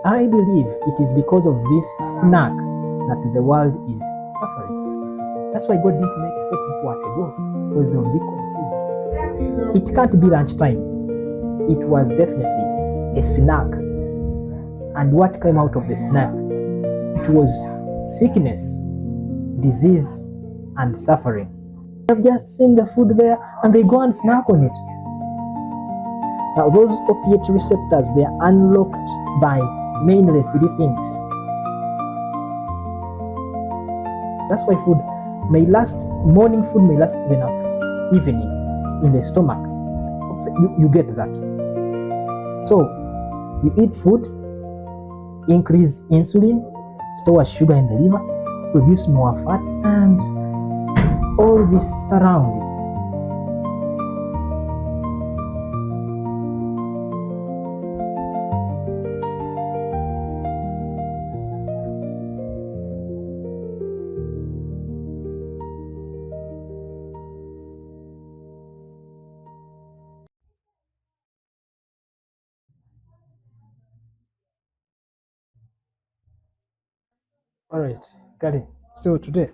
I believe it is because of this snack that the world is suffering. That's why God didn't make 4 people at a go, because they would be confused. It can't be lunchtime. It was definitely a snack. And what came out of the snack? It was sickness, disease, and suffering. They have just seen the food there and they go and snack on it. Now, those opiate receptors, they are unlocked by mainly 3 things. That's why morning food may last even up to evening in the stomach. You get that. So, you eat food, increase insulin, store sugar in the liver, produce more fat, and all this surrounding. All right, got it. So today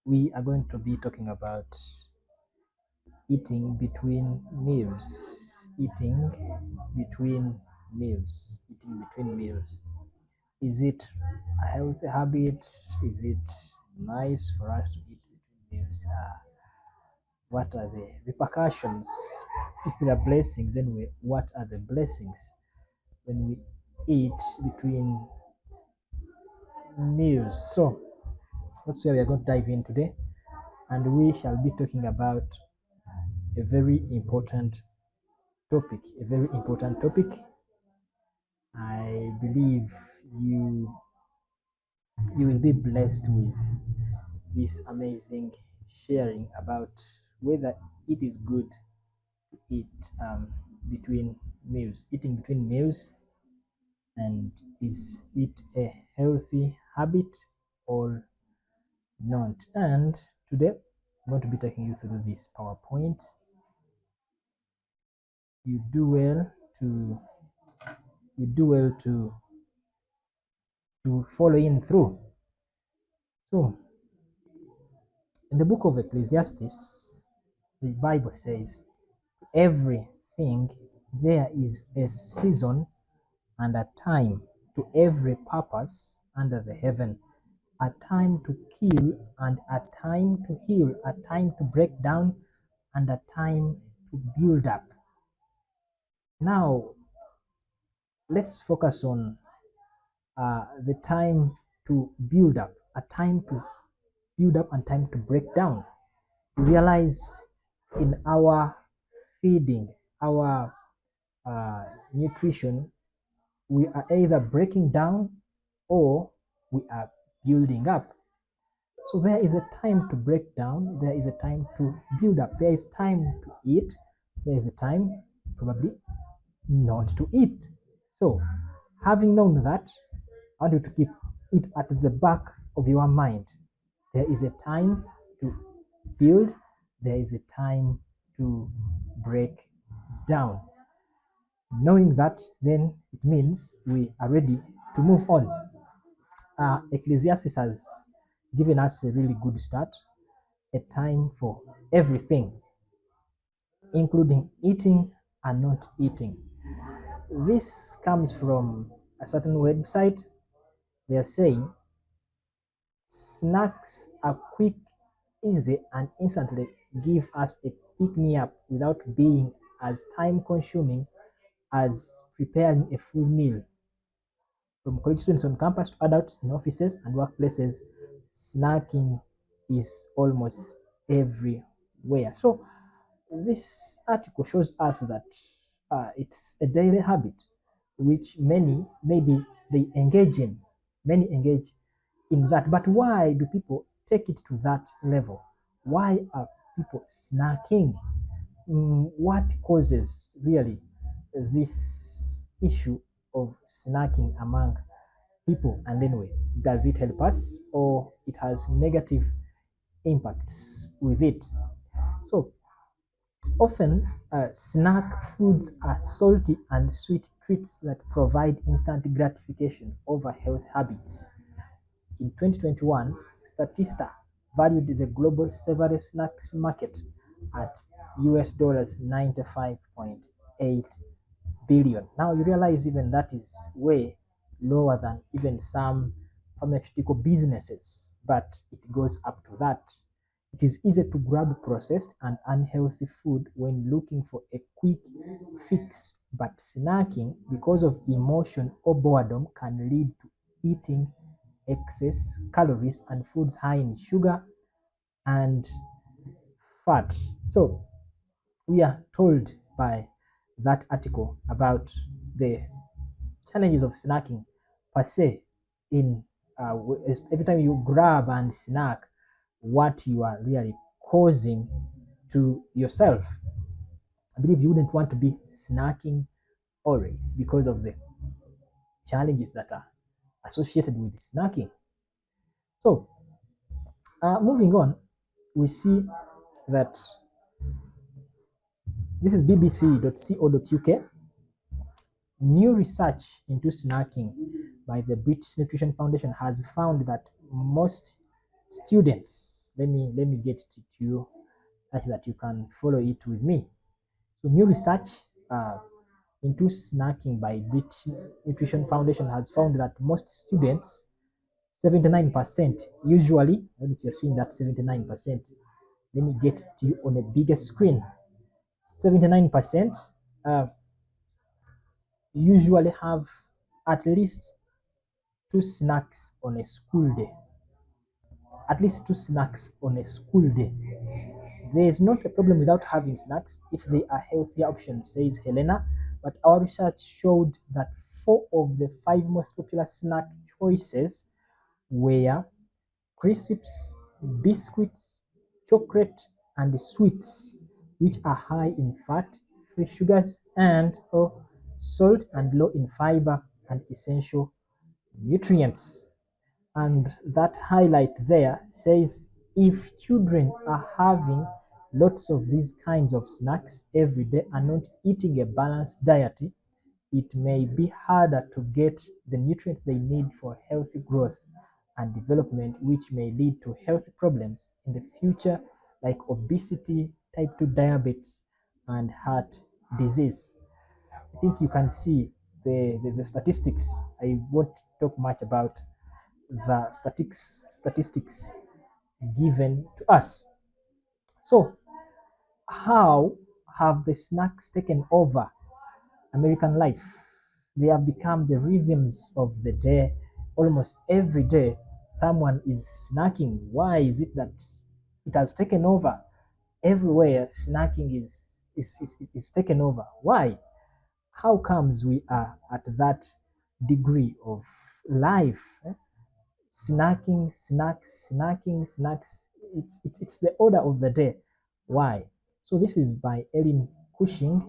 we are going to be talking about eating between meals. Eating between Eating between meals. Is it a healthy habit? Is it nice for us to eat between meals? What are the repercussions? If there are blessings, then what are the blessings when we eat between meals? So that's where we are going to dive in today, and we shall be talking about a very important topic. A very important topic. I believe you you will be blessed with this amazing sharing about whether it is good to eat between meals, eating between meals, and is it a healthy habit or not. And today I'm going to be taking you through this PowerPoint. You do well to you do well to follow in through. So in the book of Ecclesiastes, the Bible says, everything there is a season and a time to every purpose under the heaven, a time to kill and a time to heal, a time to break down and a time to build up. Now, let's focus on the time to build up, a time to build up and time to break down. You realize in our feeding, our nutrition, we are either breaking down or we are building up. So there is a time to break down, there is a time to build up, there is time to eat, there is a time probably not to eat. So, having known that, I want you to keep it at the back of your mind. There is a time to build, there is a time to break down. Knowing that, then it means we are ready to move on. Ecclesiastes has given us a really good start, a time for everything, including eating and not eating. This comes from a certain website. They are saying snacks are quick, easy, and instantly give us a pick me up without being as time consuming as preparing a full meal. From college students on campus to adults in offices and workplaces, snacking is almost everywhere. So, this article shows us that it's a daily habit which many engage in that. But why do people take it to that level? Why are people snacking? What causes really this issue of snacking among people? And anyway, does it help us or it has negative impacts with it? So Often, snack foods are salty and sweet treats that provide instant gratification over health habits. In 2021, Statista valued the global savory snacks market at US dollars 95.8 billion. Now you realize even that is way lower than even some pharmaceutical businesses, but it goes up to that. It is easy to grab processed and unhealthy food when looking for a quick fix, but snacking, because of emotion or boredom, can lead to eating excess calories and foods high in sugar and fat. So we are told by that article about the challenges of snacking per se in every time you grab and snack, what you are really causing to yourself. I believe you wouldn't want to be snacking always because of the challenges that are associated with snacking. So, moving on, we see that this is bbc.co.uk. New research into snacking by the British Nutrition Foundation has found that most students, let me get to you such that you can follow it with me. So new research uh, into snacking by British Nutrition Foundation has found that most students, 79%, usually, I don't know if you're seeing that 79%, let me get to you on a bigger screen. 79% uh, usually have at least two snacks on a school day. At least two snacks on a school day. There is not a problem without having snacks if they are healthier options, says Helena. But our research showed that four of the five most popular snack choices were crisps, biscuits, chocolate, and sweets, which are high in fat, free sugars, and or salt, and low in fiber and essential nutrients. And that highlight there says if children are having lots of these kinds of snacks every day and not eating a balanced diet, it may be harder to get the nutrients they need for healthy growth and development, which may lead to health problems in the future like obesity, type 2 diabetes, and heart disease. I think you can see the statistics. I won't talk much about the statistics given to us. So, how have the snacks taken over American life? They have become the rhythms of the day. Almost every day, someone is snacking. Why is it that it has taken over everywhere? Snacking is taken over. Why? How comes we are at that degree of life? Snacking, snacks, snacking, snacks. It's the order of the day. Why? So this is by Ellen Cushing.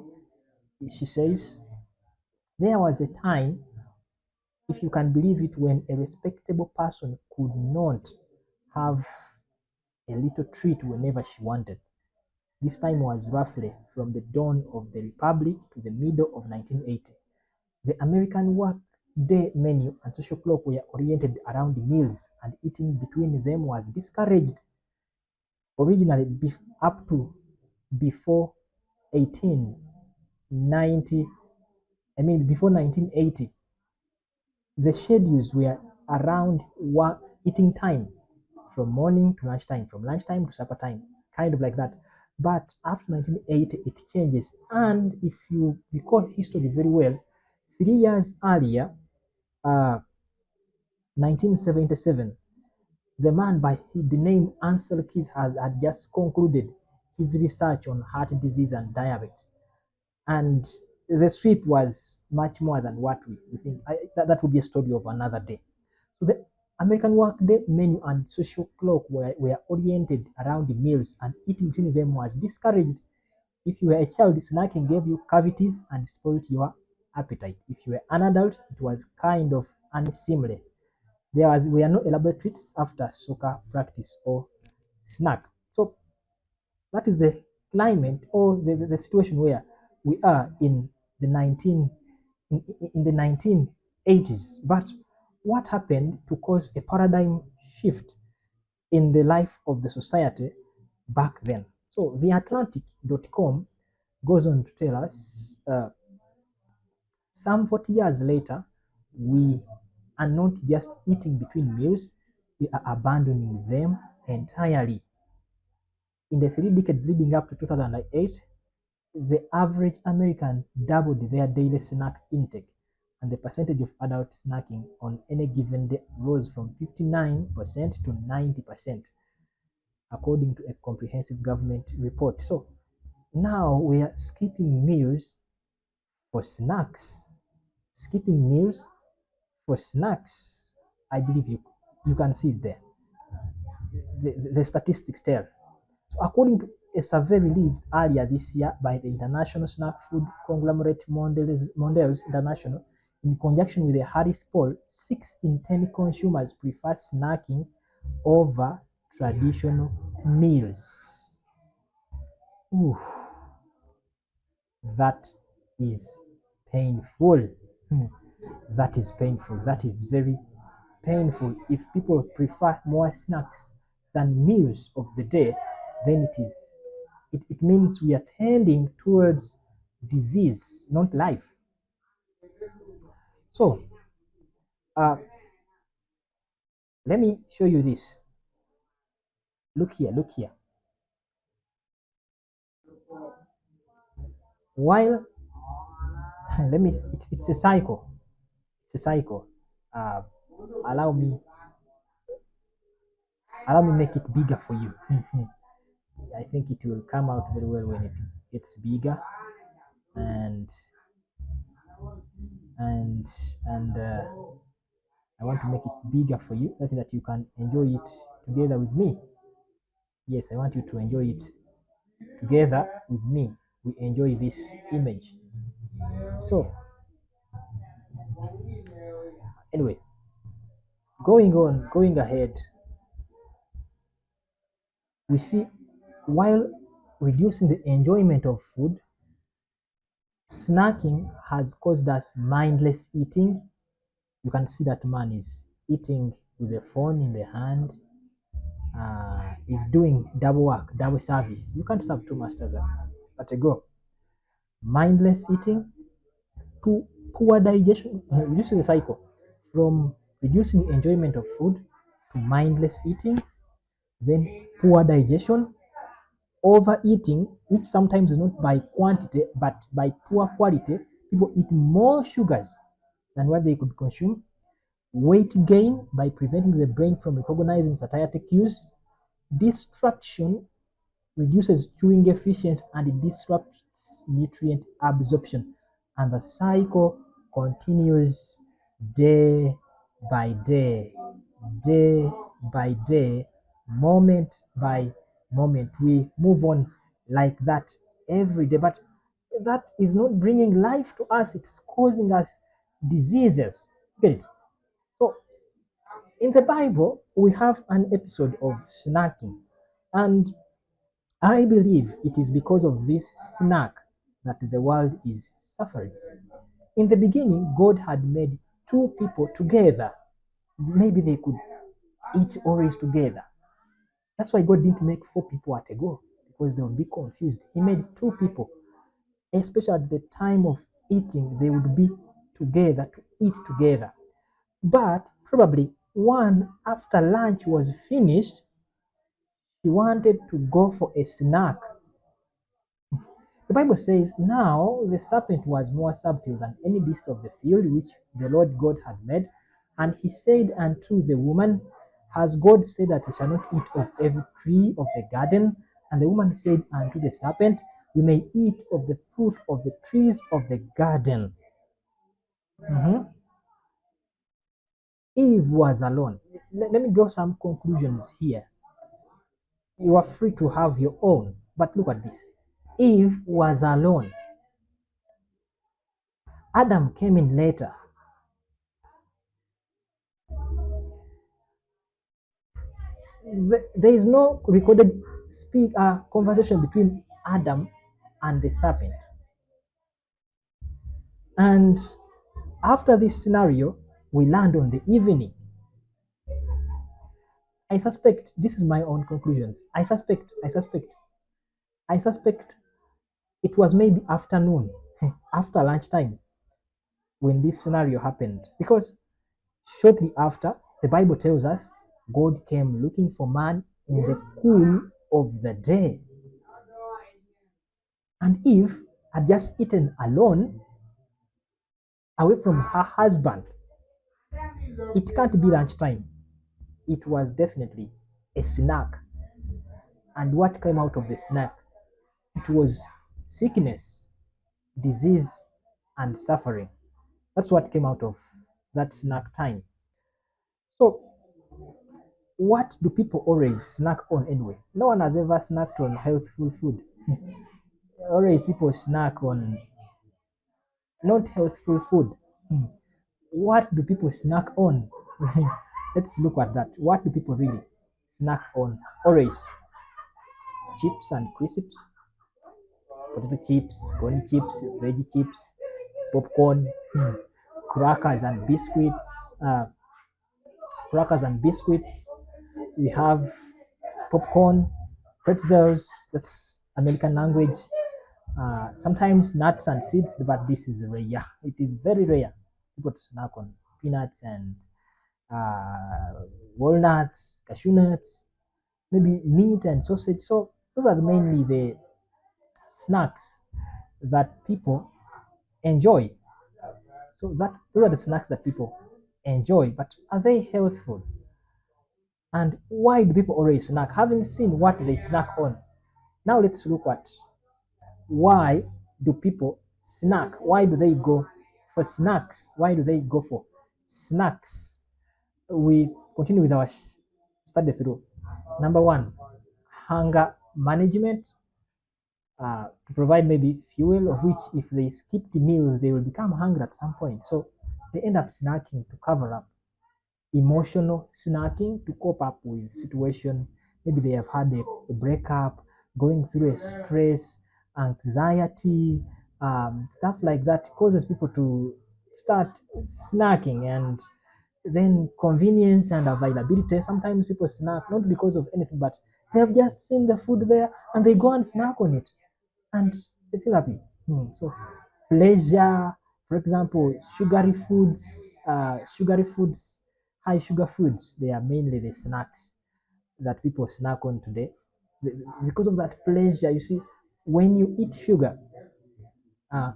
She says, there was a time, if you can believe it, when a respectable person could not have a little treat whenever she wanted. This time was roughly from the dawn of the Republic to the middle of 1980. The American work-day menu and social clock were oriented around meals, and eating between them was discouraged. Originally, up to before 1890, before 1980, the schedules were around work eating time, from morning to lunchtime, from lunchtime to supper time, kind of like that. But after 1980, it changes. And if you recall history very well, 3 years earlier, uh, 1977, the man by the name Ansel Keys had just concluded his research on heart disease and diabetes. And the sweep was much more than what we think. That would be a story of another day. So the American workday menu and social clock were oriented around the meals, and eating between them was discouraged. If you were a child, snacking gave you cavities and spoiled your appetite. If you were an adult, it was kind of unseemly. Were no elaborate treats after soccer practice or snack. So that is the climate or the situation where we are the 19 in the 1980s. But what happened to cause a paradigm shift in the life of the society back then? So theatlantic.com goes on to tell us some 40 years later, we are not just eating between meals, we are abandoning them entirely. In the 3 decades leading up to 2008, the average American doubled their daily snack intake, and the percentage of adult snacking on any given day rose from 59% to 90%, according to a comprehensive government report. So now we are skipping meals for snacks. Skipping meals for snacks. I believe you can see it there. The statistics tell. So according to a survey released earlier this year by the international snack food conglomerate Mondelez International, in conjunction with the Harris poll, 6 in 10 consumers prefer snacking over traditional meals. Ooh, that is painful. That is painful. That is very painful. If people prefer more snacks than meals of the day, then it means we are tending towards disease, not life. So uh, let me show you this. Look here, look here. While let me, it's a cycle. It's a cycle. Uh, allow me, allow me make it bigger for you. I think it will come out very well when it's bigger, and and and I want to make it bigger for you such that you can enjoy it together with me. Yes, I want you to enjoy it together with me. We enjoy this image. So anyway, going ahead, we see while reducing the enjoyment of food, snacking has caused us mindless eating. You can see that man is eating with a phone in the hand, is doing double work, double service. You can't serve two masters at a go. Mindless eating to poor digestion, reducing the cycle from reducing enjoyment of food to mindless eating, then poor digestion, overeating, which sometimes is not by quantity but by poor quality. People eat more sugars than what they could consume. Weight gain by preventing the brain from recognizing satiety cues. Distraction reduces chewing efficiency and disrupts nutrient absorption. And the cycle continues day by day, day by day, moment by moment. We move on like that every day. But that is not bringing life to us, it's causing us diseases. Get it? So in the Bible, we have an episode of snacking. And I believe it is because of this snack that the world is suffering. In the beginning, God had made two people together. Maybe they could eat always together. That's why God didn't make four people at a go, because they would be confused. He made two people, especially at the time of eating, they would be together to eat together. But probably one, after lunch was finished, he wanted to go for a snack. The Bible says, now the serpent was more subtle than any beast of the field which the Lord God had made. And he said unto the woman, has God said that ye shall not eat of every tree of the garden? And the woman said unto the serpent, we may eat of the fruit of the trees of the garden. Mhm. Eve was alone. Let me draw some conclusions here. You are free to have your own, but look at this. Eve was alone. Adam came in later. There is no recorded conversation between Adam and the serpent. And after this scenario, we land on the evening. I suspect, this is my own conclusions. I suspect it was maybe afternoon, after lunchtime, when this scenario happened. Because shortly after, the Bible tells us God came looking for man in the cool of the day. And Eve had just eaten alone away from her husband. It can't be lunchtime. It was definitely a snack. And what came out of the snack? It was sickness, disease, and suffering. That's what came out of that snack time. So, what do people always snack on anyway? No one has ever snacked on healthful food. Always people snack on not healthful food. What do people snack on? Let's look at that. What do people really snack on? Always chips and crisps, potato chips, corn chips, veggie chips, popcorn, crackers and biscuits, crackers and biscuits. We have popcorn, pretzels, that's American language. Sometimes nuts and seeds, but this is rare. It is very rare. People snack on peanuts and uh, walnuts, cashew nuts, maybe meat and sausage. So those are mainly the snacks that people enjoy. So those are the snacks that people enjoy. But are they healthful? And why do people always snack? Having seen what they snack on, now let's look at why do people snack? Why do they go for snacks? Why do they go for snacks? We continue with our study through. Number one, hunger management, to provide maybe fuel, of which if they skip the meals, they will become hungry at some point. So they end up snacking to cover up. Emotional snacking to cope up with situation. Maybe they have had a breakup, going through a stress, anxiety, stuff like that causes people to start snacking. And then convenience and availability. Sometimes people snack not because of anything, but they have just seen the food there and they go and snack on it and they feel happy. So pleasure, for example, sugary foods, high sugar foods, they are mainly the snacks that people snack on today. Because of that pleasure, you see, when you eat sugar, uh,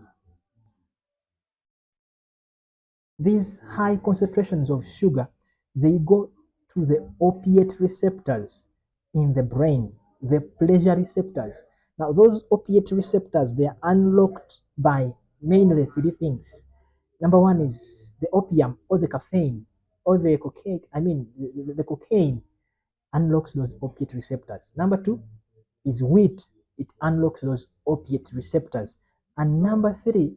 these high concentrations of sugar, they go to the opiate receptors in the brain, the pleasure receptors. Now, those opiate receptors, they are unlocked by mainly three things. Number one is the opium or the caffeine or the cocaine. I mean, the cocaine unlocks those opiate receptors. Number two is wheat. It unlocks those opiate receptors. And number three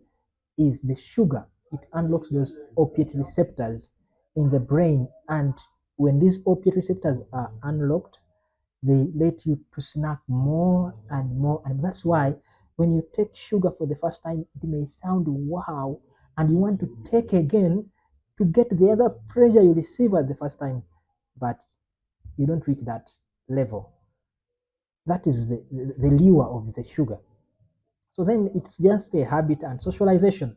is the sugar. It unlocks those opiate receptors in the brain. And when these opiate receptors are unlocked, they let you to snack more and more. And that's why when you take sugar for the first time, it may sound wow, and you want to take again to get the other pleasure you receive at the first time, but you don't reach that level. That is the lure of the sugar. So then it's just a habit and socialization.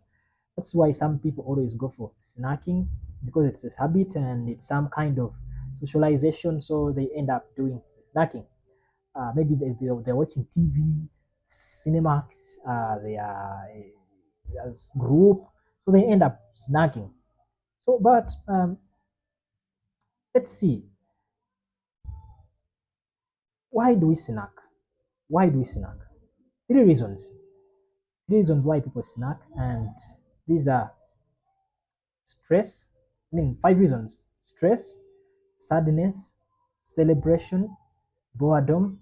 That's why some people always go for snacking, because it's a habit and it's some kind of socialization. So they end up doing snacking. Maybe they're watching TV, Cinemax, they are as group, so they end up snacking. So, but let's see, why do we snack? Why do we snack? Three reasons. Three reasons why people snack, and these are stress. I mean, five reasons: stress, sadness, celebration, boredom,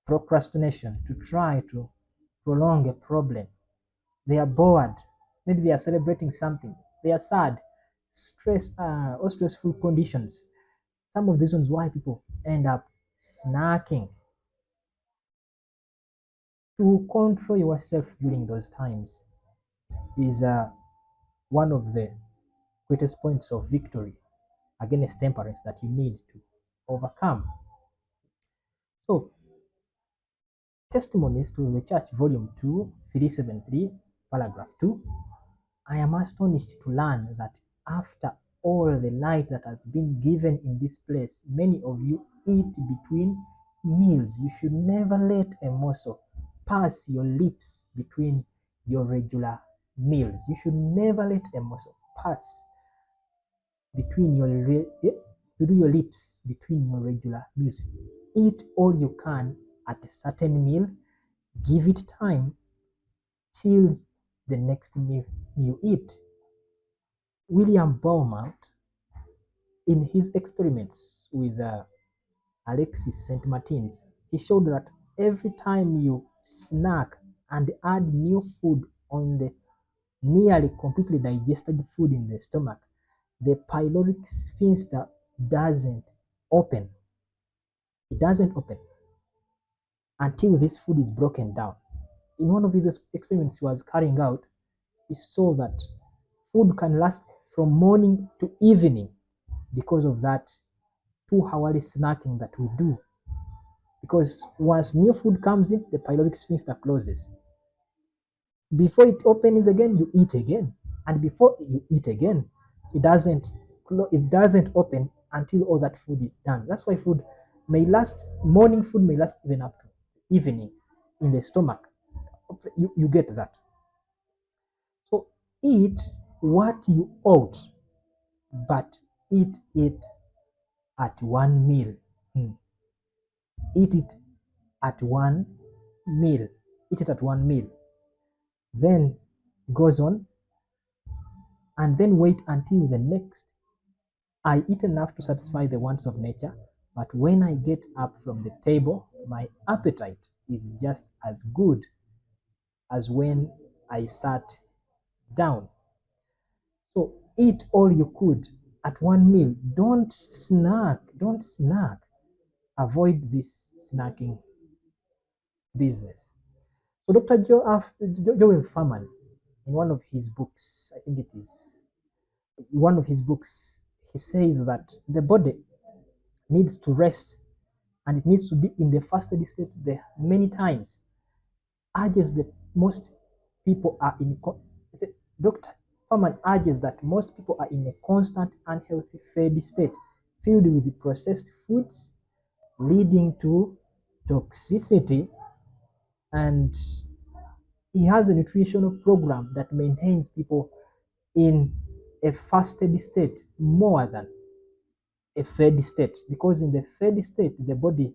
procrastination. To try to prolong a problem. They are bored. Maybe they are celebrating something. They are sad, stress, or stressful conditions. Some of the reasons why people end up snacking. To control yourself during those times is one of the greatest points of victory against temperance that you need to overcome. So, Testimonies to the Church, Volume 2, 373, Paragraph 2. I am astonished to learn that after all the light that has been given in this place, many of you eat between meals. You should never let a morsel pass your lips between your regular meals. You should never let a morsel pass between through your lips between your regular meals. Eat all you can at a certain meal. Give it time till the next meal you eat. William Beaumont, in his experiments with Alexis St. Martin's, he showed that every time you snack and add new food on the nearly completely digested food in the stomach, the pyloric sphincter doesn't open. It doesn't open until this food is broken down. In one of his experiments he was carrying out, he saw that food can last from morning to evening because of that 2 hourly snacking that we do. Because once new food comes in, the pyloric sphincter closes. Before it opens again, you eat again, and before you eat again, it doesn't open until all that food is done. That's why morning food may last even up to evening in the stomach. You get that. So eat what you ought, but eat it at one meal. Eat it at one meal. Eat it at one meal. Then goes on, and then wait until the next. I eat enough to satisfy the wants of nature, but when I get up from the table, my appetite is just as good as when I sat down. So eat all you could at one meal. Don't snack. Don't snack. Avoid this snacking business. So Dr. Joel Furman, in one of his books, I think it is one of his books, he says that the body needs to rest and it needs to be in the fasted state there many times. Urges that most people are Dr. Furman urges that most people are in a constant unhealthy fed state, filled with processed foods, leading to toxicity, and he has a nutritional program that maintains people in a fasted state more than a fed state, because in the fed state the body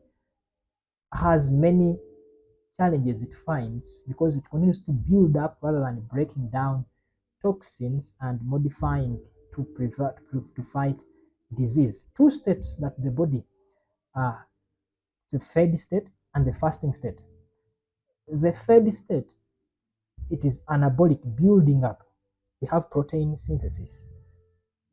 has many challenges it finds because it continues to build up rather than breaking down toxins and modifying to fight disease. Two states that the body are the fed state and the fasting state. The fed state, it is anabolic, building up. We have protein synthesis,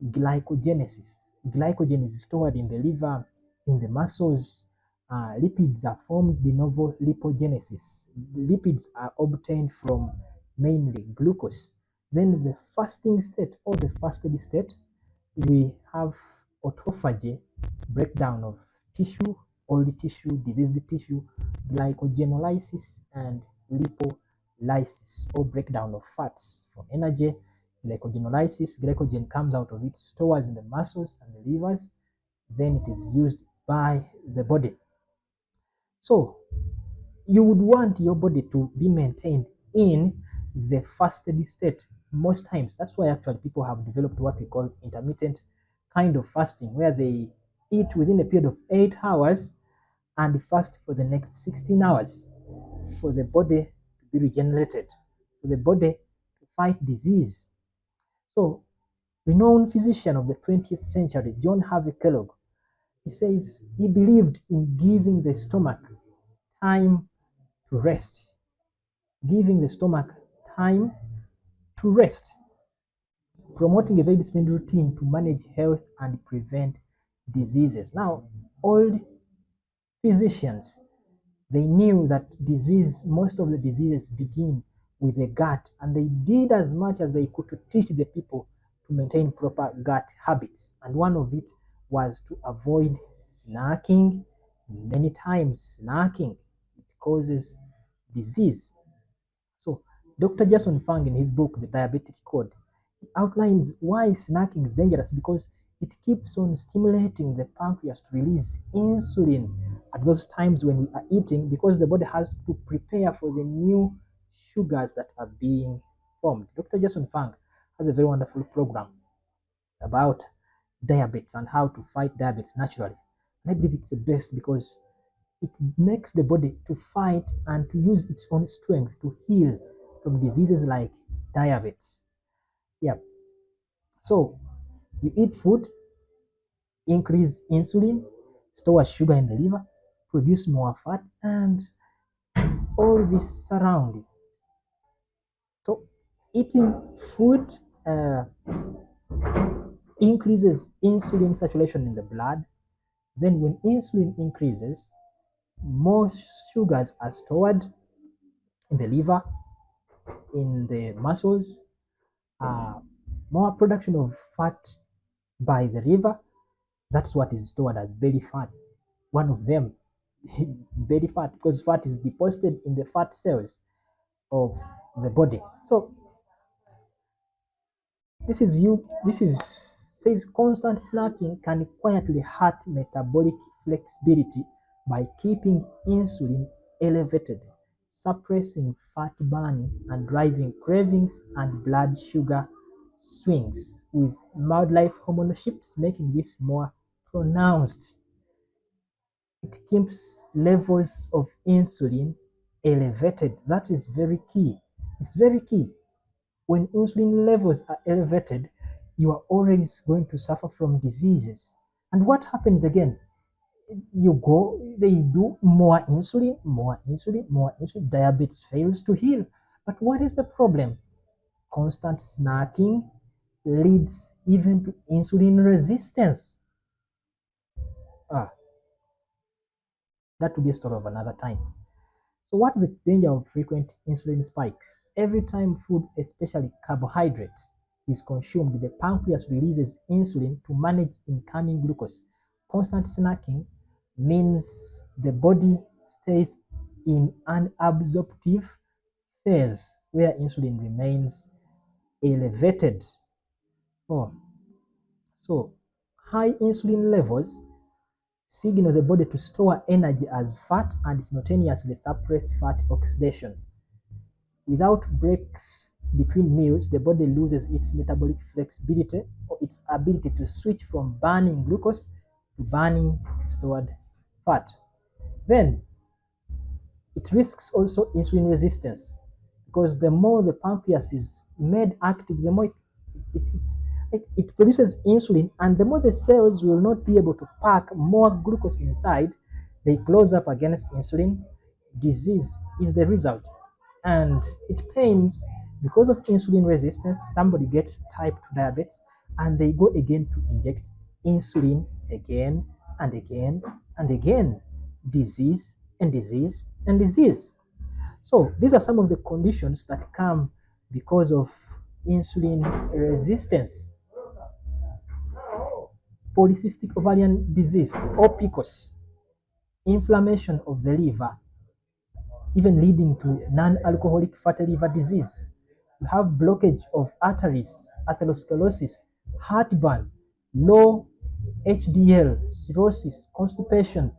glycogenesis. Glycogen is stored in the liver, in the muscles. Lipids are formed de novo lipogenesis. Lipids are obtained from mainly glucose. Then the fasting state or the fasted state, we have autophagy, breakdown of tissue, old tissue, diseased tissue, glycogenolysis, and lipolysis, or breakdown of fats for energy. Glycogenolysis, glycogen comes out of its stores in the muscles and the livers, then it is used by the body. So you would want your body to be maintained in the fasted state most times. That's why actually people have developed what we call intermittent kind of fasting, where they eat within a period of 8 hours and fast for the next 16 hours for the body to be regenerated, for the body to fight disease. So, renowned physician of the 20th century, John Harvey Kellogg, he says he believed in giving the stomach time to rest. Giving the stomach time to rest. Promoting a very disciplined routine to manage health and prevent diseases. Now, old physicians, They knew that most of the diseases begin with the gut, and they did as much as they could to teach the people to maintain proper gut habits. And one of it was to avoid snacking. Many times, snacking, it causes disease. So, Dr. Jason Fung, in his book, The Diabetic Code, he outlines why snacking is dangerous because it keeps on stimulating the pancreas to release insulin at those times when we are eating, because the body has to prepare for the new sugars that are being formed. Dr. Jason Fung has a very wonderful program about diabetes and how to fight diabetes naturally. And I believe it's the best because it makes the body to fight and to use its own strength to heal from diseases like diabetes. Yeah. So you eat food, increase insulin, store sugar in the liver, produce more fat, and all this surrounding. So eating food increases insulin saturation in the blood. Then when insulin increases, more sugars are stored in the liver, in the muscles, uh, more production of fat by the liver. That's what is stored as belly fat. One of them, belly fat, because fat is deposited in the fat cells of the body. So this is says constant snacking can quietly hurt metabolic flexibility by keeping insulin elevated, suppressing fat burning, and driving cravings and blood sugar swings, with midlife hormonal shifts making this more pronounced. It keeps levels of insulin elevated. That is very key. It's very key. When insulin levels are elevated, you are always going to suffer from diseases. And what happens again? They do more insulin, more insulin, more insulin. Diabetes fails to heal. But what is the problem? Constant snacking leads even to insulin resistance. Ah, that will be a story of another time. So what is the danger of frequent insulin spikes? Every time food, especially carbohydrates, is consumed, the pancreas releases insulin to manage incoming glucose. Constant snacking means the body stays in an absorptive phase where insulin remains elevated. Oh, so high insulin levels signal the body to store energy as fat and simultaneously suppress fat oxidation. Without breaks between meals, the body loses its metabolic flexibility or its ability to switch from burning glucose to burning stored fat. Then it risks also insulin resistance, because the more the pancreas is made active, the more it, it produces insulin, and the more the cells will not be able to pack more glucose inside, they close up against insulin. Disease is the result. And it pains because of insulin resistance. Somebody gets type 2 diabetes and they go again to inject insulin again and again and again. Disease and disease and disease. So these are some of the conditions that come because of insulin resistance. Polycystic ovarian disease or PCOS, inflammation of the liver, even leading to non-alcoholic fatty liver disease. You have blockage of arteries, atherosclerosis, heartburn, low HDL, cirrhosis, constipation,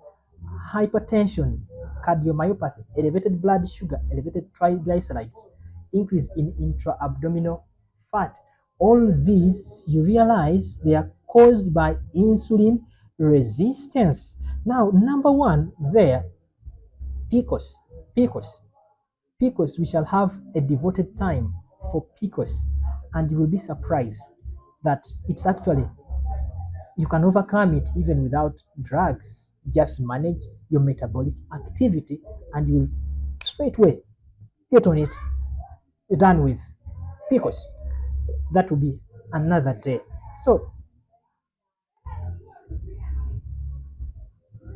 hypertension, cardiomyopathy, elevated blood sugar, elevated triglycerides, increase in intra-abdominal fat. All these, you realize, they are caused by insulin resistance. Now, number one there, PCOS. PCOS. PCOS, we shall have a devoted time for PCOS, and you will be surprised that it's actually, you can overcome it even without drugs. Just manage your metabolic activity and you will straight away get on it, done with PCOS. That will be another day. So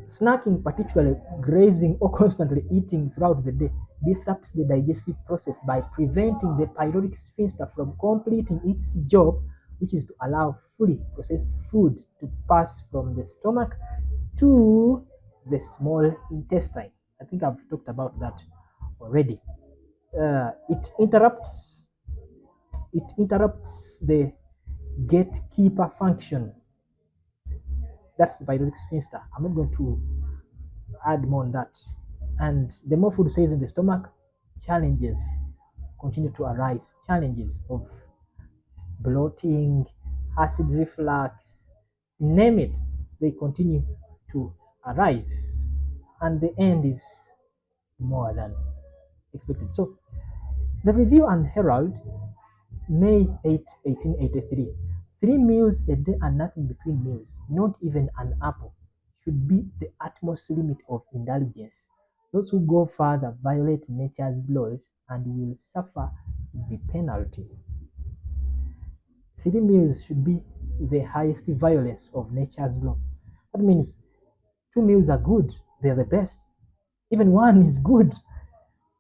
Snacking, particularly grazing or constantly eating throughout the day, disrupts the digestive process by preventing the pyloric sphincter from completing its job, which is to allow fully processed food to pass from the stomach to the small intestine. I think I've talked about that already. Uh, it interrupts it interrupts the gatekeeper function. That's the pyloric sphincter. I'm not going to add more on that. And the more food stays in the stomach, challenges continue to arise. Challenges of bloating, acid reflux, name it, they continue to arise. And the end is more than expected. So, the Review and Herald, May 8, 1883. 3 meals a day and nothing between meals, not even an apple, should be the utmost limit of indulgence. Those who go further violate nature's laws and will suffer the penalty. 3 meals should be the highest violence of nature's law. That means 2 meals are good, they're the best. Even one is good.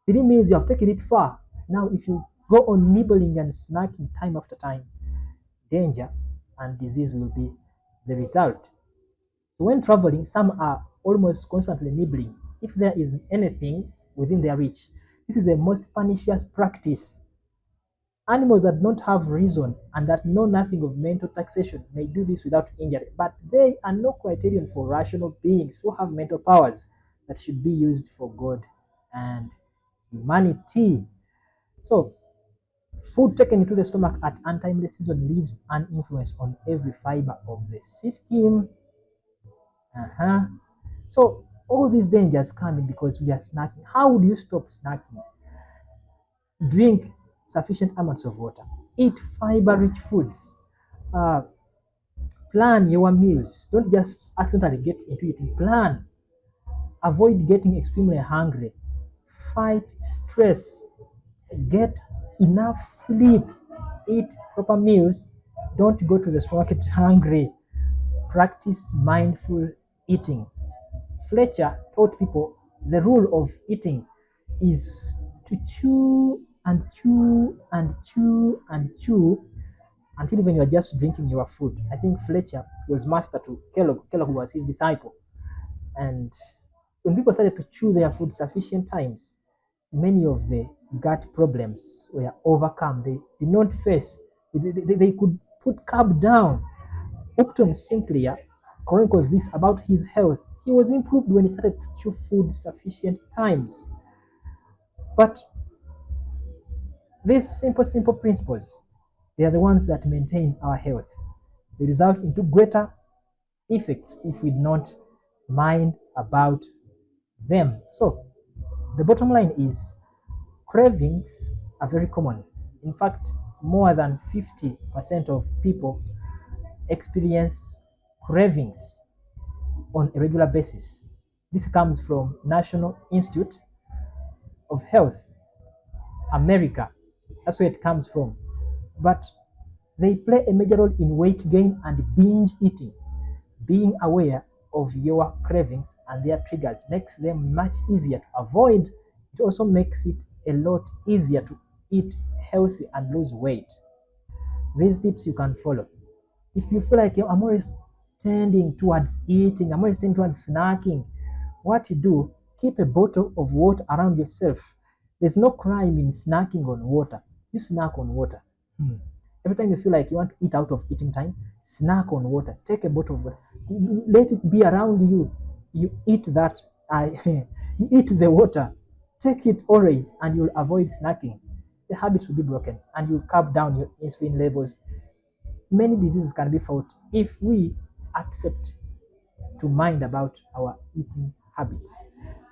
3 meals, you have taken it far. Now, if you go on nibbling and snacking time after time, danger and disease will be the result. So when traveling, some are almost constantly nibbling if there is anything within their reach. This is the most pernicious practice. Animals that don't have reason and that know nothing of mental taxation may do this without injury, but they are no criterion for rational beings who have mental powers that should be used for God and humanity. So, food taken into the stomach at untimely season leaves an influence on every fiber of the system. Uh-huh. So all these dangers come in because we are snacking. How would you stop snacking? Drink sufficient amounts of water. Eat fiber-rich foods. Uh, Plan your meals. Don't just accidentally get into eating. Plan. Avoid getting extremely hungry. Fight stress. Get enough sleep. Eat proper meals. Don't go to the supermarket hungry. Practice mindful eating. Fletcher taught people the rule of eating is to chew and chew and chew and chew until even you are just drinking your food. I think Fletcher was master to Kellogg. Kellogg was his disciple. And when people started to chew their food sufficient times, many of the gut problems were overcome. They did not face, they could put carb down. Upton Sinclair chronicles this about his health. He was improved when he started to chew food sufficient times. But these simple principles, they are the ones that maintain our health. They result into greater effects if we don't mind about them. So the bottom line is cravings are very common. In fact, more than 50% of people experience cravings on a regular basis. This comes from National Institute of Health, America. That's where it comes from. But they play a major role in weight gain and binge eating. Being aware of your cravings and their triggers makes them much easier to avoid. It also makes it a lot easier to eat healthy and lose weight. These tips you can follow. If you feel like I'm always tending towards eating, I'm always tending towards snacking, what you do, keep a bottle of water around yourself. There's no crime in snacking on water. You snack on water. Every time you feel like you want to eat out of eating time, snack on water. Take a bottle of water. Let it be around you. You eat that. You eat the water. Take it always, and you'll avoid snacking. The habits will be broken, and you'll curb down your insulin levels. Many diseases can be fought if we accept to mind about our eating habits.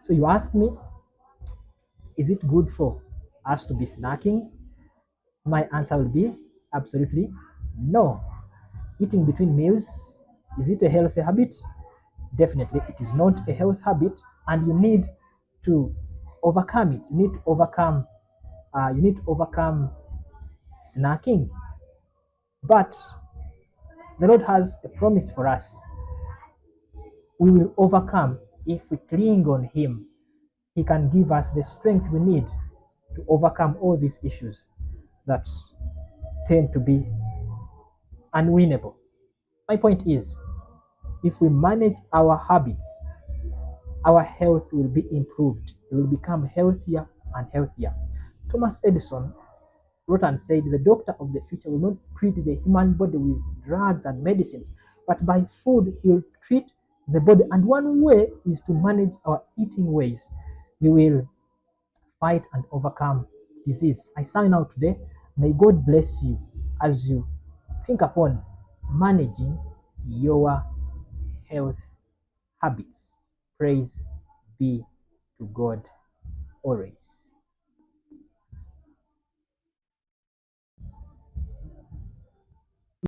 So you ask me, is it good for us to be snacking? My answer will be absolutely no. Eating between meals, is it a healthy habit? Definitely, it is not a health habit, and you need to overcome it. You need to overcome. You need to overcome snacking. But the Lord has a promise for us. We will overcome if we cling on Him. He can give us the strength we need to overcome all these issues that tend to be unwinnable. My point is, if we manage our habits, our health will be improved. We will become healthier and healthier. Thomas Edison wrote and said, the doctor of the future will not treat the human body with drugs and medicines, but by food he will treat the body. And one way is to manage our eating ways. We will fight and overcome disease. I sign out today. May God bless you as you think upon managing your health habits. Praise be to God always.